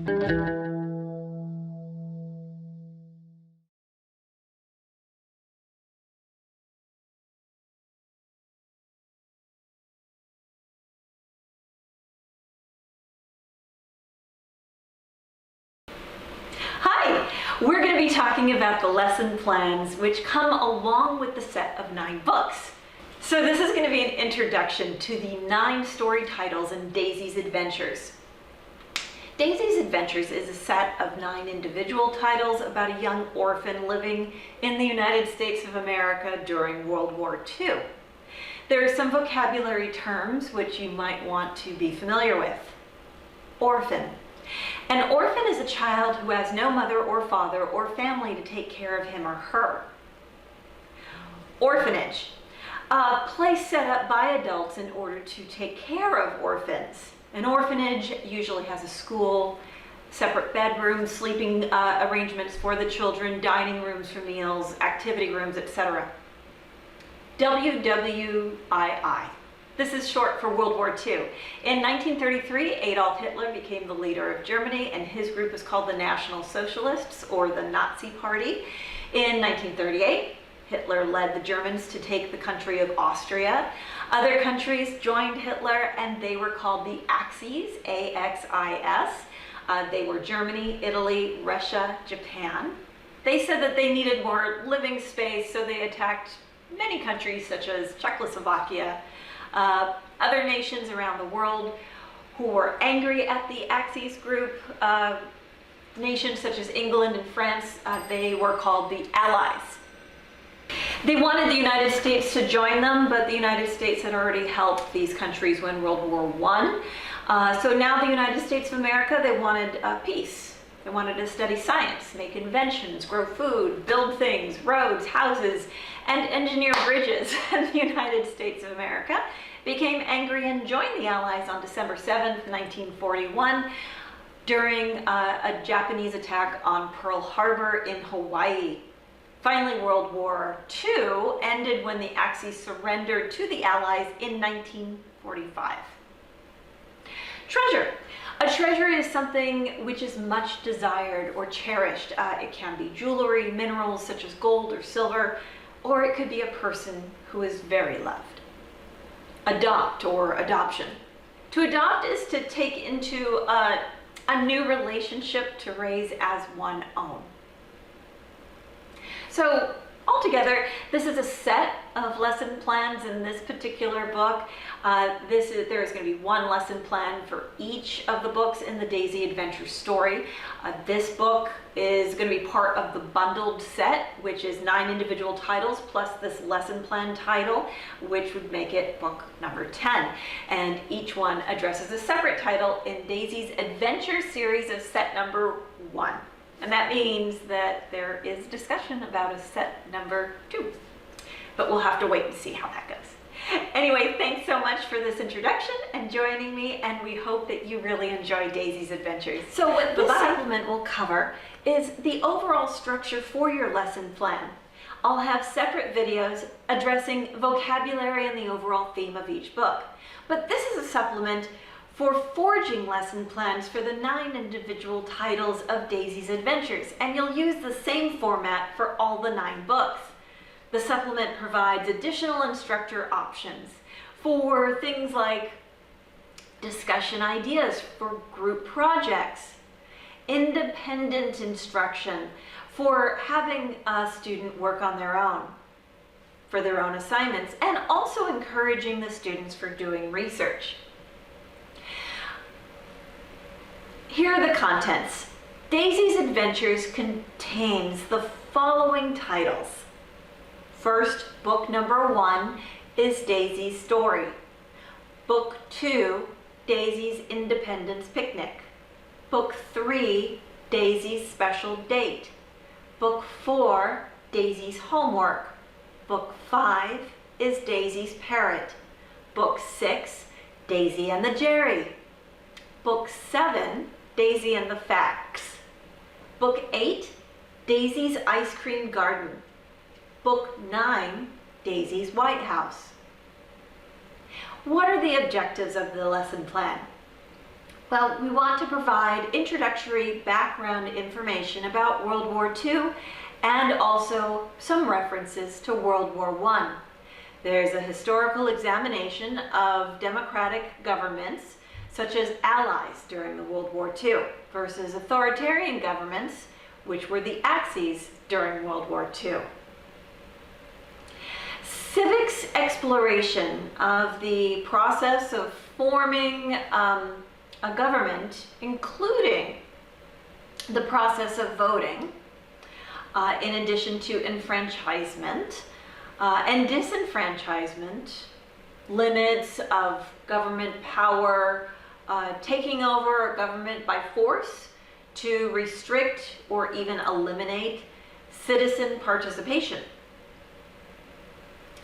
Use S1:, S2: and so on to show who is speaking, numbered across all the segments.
S1: We're going to be talking about the lesson plans which come along with the set of 9 books. So this is going to be an introduction to the 9 story titles in Daisy's Adventures. Daisy's Adventures is a set of 9 individual titles about a young orphan living in the United States of America during World War II. There are some vocabulary terms which you might want to be familiar with. Orphan. An orphan is a child who has no mother or father or family to take care of him or her. Orphanage. A place set up by adults in order to take care of orphans. An orphanage usually has a school, separate bedrooms, sleeping arrangements for the children, dining rooms for meals, activity rooms, etc. WWII. This is short for World War II. In 1933, Adolf Hitler became the leader of Germany, and his group was called the National Socialists, or the Nazi Party. In 1938, Hitler led the Germans to take the country of Austria. Other countries joined Hitler, and they were called the Axis, A-X-I-S. They were Germany, Italy, Russia, Japan. They said that they needed more living space, so they attacked many countries such as Czechoslovakia, other nations around the world who were angry at the Axis group. Nations such as England and France, they were called the Allies. They wanted the United States to join them, but the United States had already helped these countries win World War I. So now the United States of America, they wanted peace. They wanted to study science, make inventions, grow food, build things, roads, houses, and engineer bridges. And the United States of America became angry and joined the Allies on December 7th, 1941, during a Japanese attack on Pearl Harbor in Hawaii. Finally, World War II ended when the Axis surrendered to the Allies in 1945. Treasure. A treasure is something which is much desired or cherished. It can be jewelry, minerals such as gold or silver, or it could be a person who is very loved. Adopt or adoption. To adopt is to take into a new relationship to raise as one own. So altogether, this is a set of lesson plans in this particular book. There is going to be one lesson plan for each of the books in the Daisy Adventure story. This book is going to be part of the bundled set, which is 9 individual titles plus this lesson plan title, which would make it book number 10. And each one addresses a separate title in Daisy's Adventure series of set number 1. And that means that there is discussion about a set number 2. But we'll have to wait and see how that goes. Anyway, thanks so much for this introduction and joining me, and we hope that you really enjoy Daisy's Adventures. So what this supplement will cover is the overall structure for your lesson plan. I'll have separate videos addressing vocabulary and the overall theme of each book. But this is a supplement for forging lesson plans for the 9 individual titles of Daisy's Adventures, and you'll use the same format for all the 9 books. The supplement provides additional instructor options for things like discussion ideas for group projects, independent instruction for having a student work on their own, for their own assignments, and also encouraging the students for doing research. Here are the contents. Daisy's Adventures contains the following titles. First, book number 1 is Daisy's Story. Book 2, Daisy's Independence Picnic. Book 3, Daisy's Special Date. Book 4, Daisy's Homework. Book 5 is Daisy's Parrot. Book 6, Daisy and the Gerry. Book 7, Daisy and the Facts. Book 8, Daisy's Ice Cream Garden. Book 9, Daisy's White House. What are the objectives of the lesson plan? Well, we want to provide introductory background information about World War II and also some references to World War I. There's a historical examination of democratic governments, such as allies during the World War II, versus authoritarian governments, which were the Axis during World War II. Civics exploration of the process of forming a government, including the process of voting, in addition to enfranchisement and disenfranchisement, limits of government power, taking over a government by force to restrict or even eliminate citizen participation.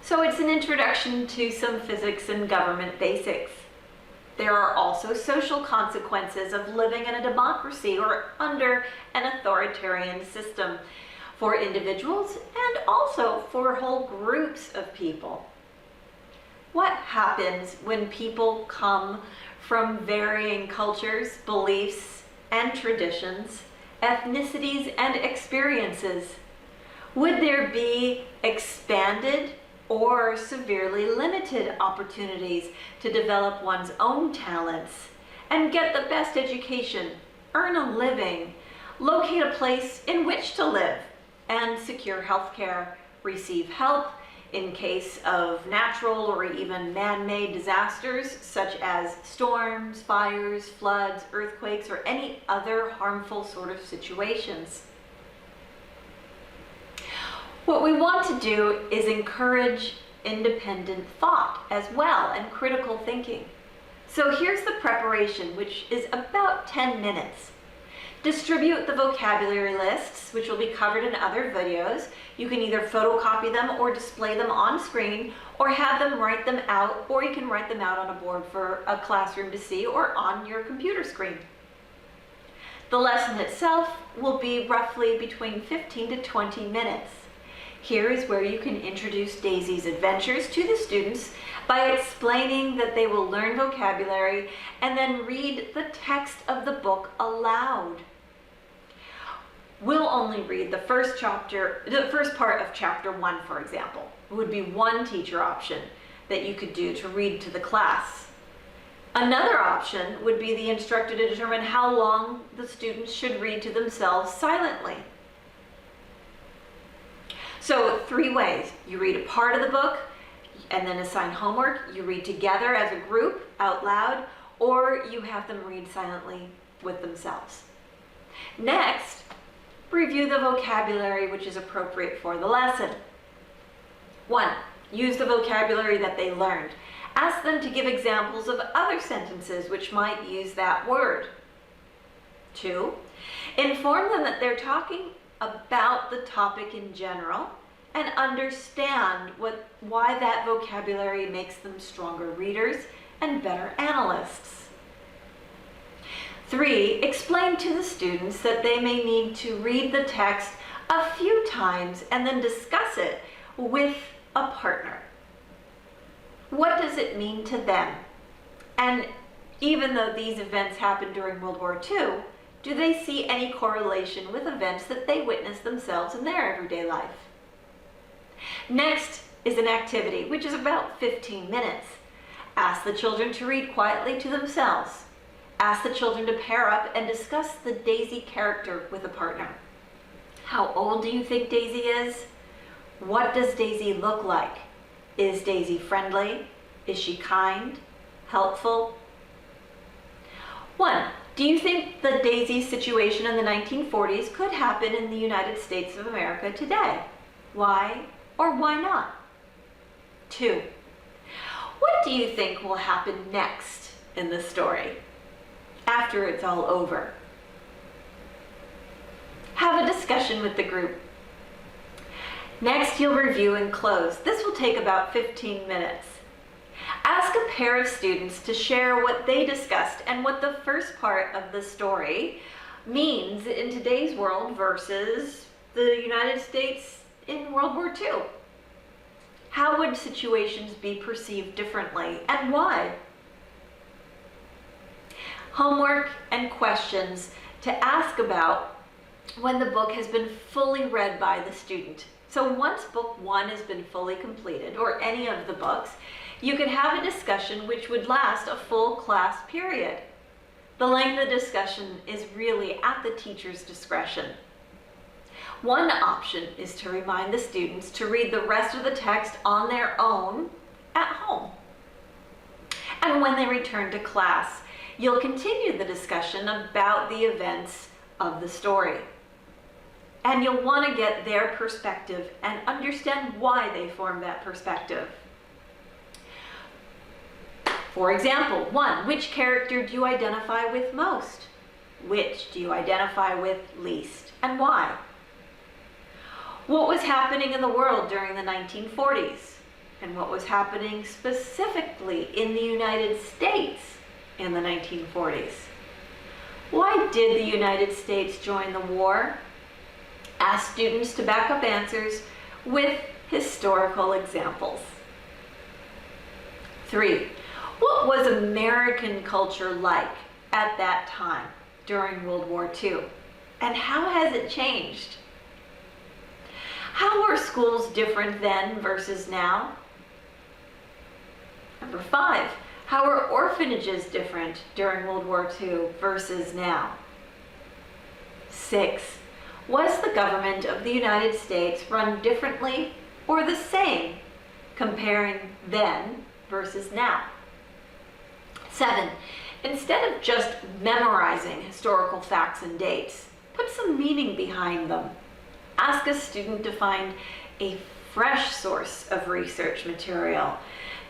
S1: So it's an introduction to some physics and government basics. There are also social consequences of living in a democracy or under an authoritarian system for individuals and also for whole groups of people. What happens when people come from varying cultures, beliefs, and traditions, ethnicities, and experiences? Would there be expanded or severely limited opportunities to develop one's own talents and get the best education, earn a living, locate a place in which to live, and secure health care, receive help in case of natural or even man-made disasters such as storms, fires, floods, earthquakes, or any other harmful sort of situations? What we want to do is encourage independent thought as well and critical thinking. So here's the preparation, which is about 10 minutes. Distribute the vocabulary lists, which will be covered in other videos. You can either photocopy them or display them on screen, or have them write them out, or you can write them out on a board for a classroom to see or on your computer screen. The lesson itself will be roughly between 15 to 20 minutes. Here is where you can introduce Daisy's adventures to the students by explaining that they will learn vocabulary and then read the text of the book aloud. We'll only read the first part of chapter 1, for example. It would be one teacher option that you could do to read to the class. Another option would be the instructor to determine how long the students should read to themselves silently. So 3 ways. You read a part of the book and then assign homework. You read together as a group out loud, or you have them read silently with themselves. Next, review the vocabulary which is appropriate for the lesson. 1. Use the vocabulary that they learned. Ask them to give examples of other sentences which might use that word. 2. Inform them that they're talking about the topic in general and understand why that vocabulary makes them stronger readers and better analysts. 3. Explain to the students that they may need to read the text a few times and then discuss it with a partner. What does it mean to them? And even though these events happened during World War II, do they see any correlation with events that they witness themselves in their everyday life? Next is an activity, which is about 15 minutes. Ask the children to read quietly to themselves. Ask the children to pair up and discuss the Daisy character with a partner. How old do you think Daisy is? What does Daisy look like? Is Daisy friendly? Is she kind? Helpful? 1. Do you think the Daisy situation in the 1940s could happen in the United States of America today? Why or why not? 2. What do you think will happen next in the story, after it's all over? Have a discussion with the group. Next, you'll review and close. This will take about 15 minutes. Ask a pair of students to share what they discussed and what the first part of the story means in today's world versus the United States in World War II. How would situations be perceived differently and why? homework and questions to ask about when the book has been fully read by the student. So once book 1 has been fully completed, or any of the books, you could have a discussion which would last a full class period. The length of the discussion is really at the teacher's discretion. One option is to remind the students to read the rest of the text on their own at home. And when they return to class, you'll continue the discussion about the events of the story. And you'll want to get their perspective and understand why they formed that perspective. For example, 1, which character do you identify with most? Which do you identify with least, and why? What was happening in the world during the 1940s? And what was happening specifically in the United States in the 1940s? Why did the United States join the war? Ask students to back up answers with historical examples. 3, what was American culture like at that time during World War II? And how has it changed? How were schools different then versus now? Number 5, how were orphanages different during World War II versus now? 6, was the government of the United States run differently or the same, comparing then versus now? 7, instead of just memorizing historical facts and dates, put some meaning behind them. Ask a student to find a fresh source of research material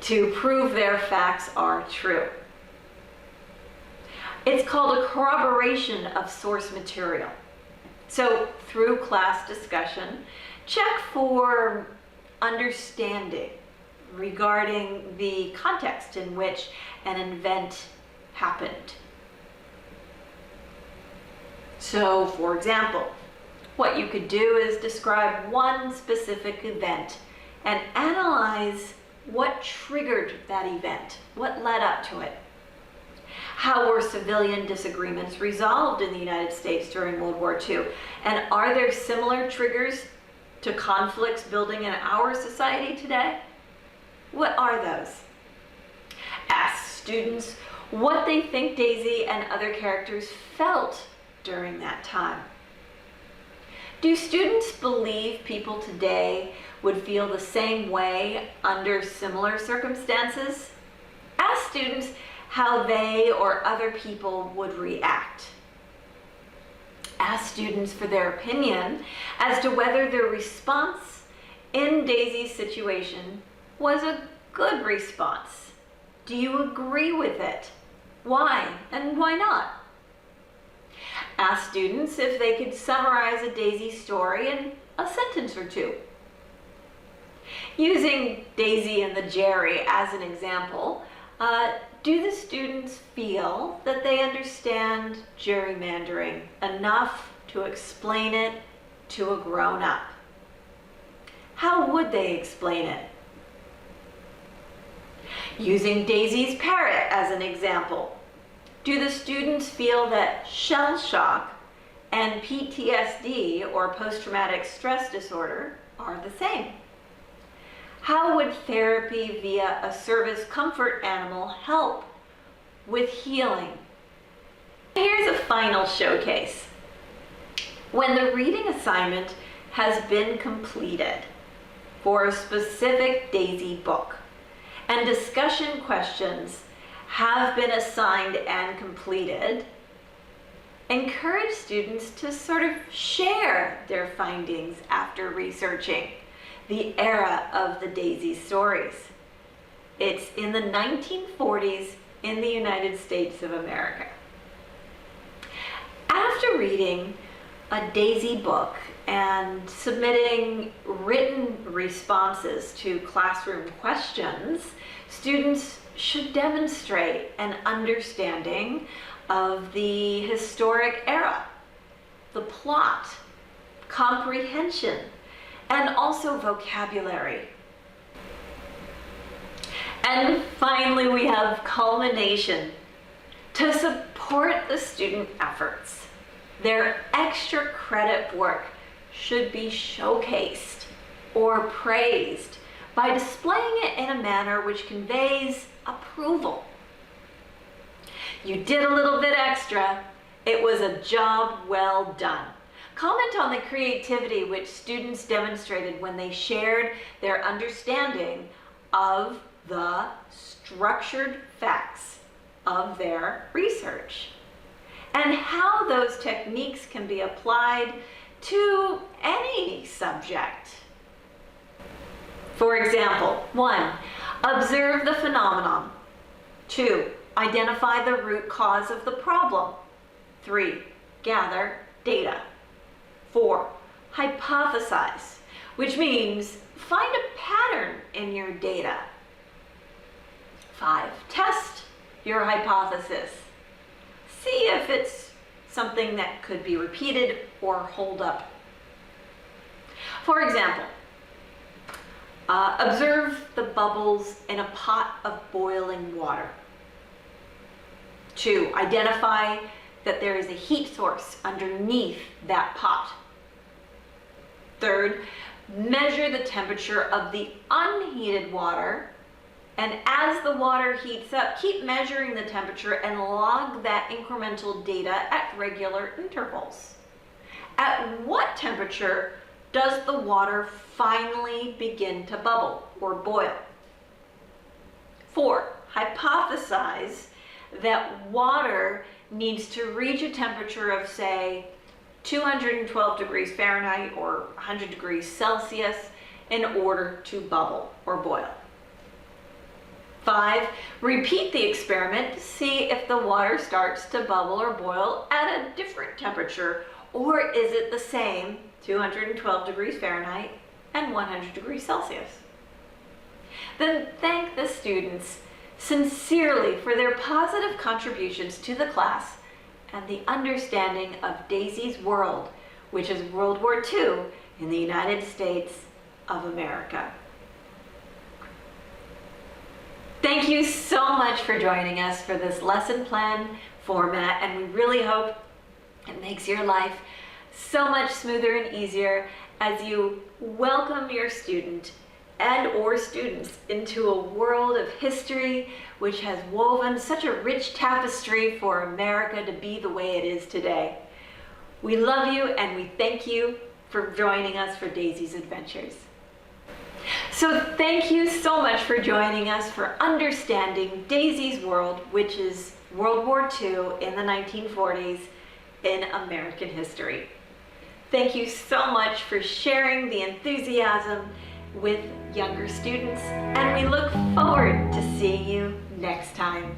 S1: to prove their facts are true. It's called a corroboration of source material. So through class discussion, check for understanding regarding the context in which an event happened. So for example, what you could do is describe one specific event and analyze what triggered that event, what led up to it. How were civilian disagreements resolved in the United States during World War II? And are there similar triggers to conflicts building in our society today? What are those? Ask students what they think Daisy and other characters felt during that time. Do students believe people today would feel the same way under similar circumstances? Ask students how they or other people would react. Ask students for their opinion as to whether their response in Daisy's situation was a good response. Do you agree with it? Why and why not? Ask students if they could summarize a Daisy story in a sentence or 2. Using Daisy and the Gerry as an example, do the students feel that they understand gerrymandering enough to explain it to a grown-up? How would they explain it? Using Daisy's Parrot as an example, do the students feel that shell shock and PTSD, or post-traumatic stress disorder, are the same? How would therapy via a service comfort animal help with healing? Here's a final showcase. When the reading assignment has been completed for a specific Daisy book and discussion questions have been assigned and completed, encourage students to sort of share their findings after researching the era of the Daisy stories. It's in the 1940s in the United States of America. After reading a Daisy book and submitting written responses to classroom questions, students should demonstrate an understanding of the historic era, the plot, comprehension, and also vocabulary. And finally, we have culmination. To support support the student efforts. Their extra credit work should be showcased or praised by displaying it in a manner which conveys approval. You did a little bit extra. It was a job well done. Comment on the creativity which students demonstrated when they shared their understanding of the structured facts of their research and how those techniques can be applied to any subject. For example, 1, observe the phenomenon. 2, identify the root cause of the problem. 3, gather data. 4, hypothesize, which means find a pattern in your data. 5, test your hypothesis. See if it's something that could be repeated or hold up. For example, observe the bubbles in a pot of boiling water. 2, identify that there is a heat source underneath that pot. 3rd, measure the temperature of the unheated water, and as the water heats up, keep measuring the temperature and log that incremental data at regular intervals. At what temperature does the water finally begin to bubble or boil? 4, hypothesize that water needs to reach a temperature of, say, 212 degrees Fahrenheit or 100 degrees Celsius in order to bubble or boil. 5, repeat the experiment to see if the water starts to bubble or boil at a different temperature, or is it the same 212 degrees Fahrenheit and 100 degrees Celsius. Then thank the students sincerely for their positive contributions to the class and the understanding of Daisy's world, which is World War II in the United States of America. Thank you so much for joining us for this lesson plan format, and we really hope it makes your life so much smoother and easier as you welcome your student and or students into a world of history which has woven such a rich tapestry for America to be the way it is today. We love you and we thank you for joining us for Daisy's Adventures. So thank you so much for joining us for understanding Daisy's world, which is World War II in the 1940s in American history. Thank you so much for sharing the enthusiasm with younger students, and we look forward to seeing you next time.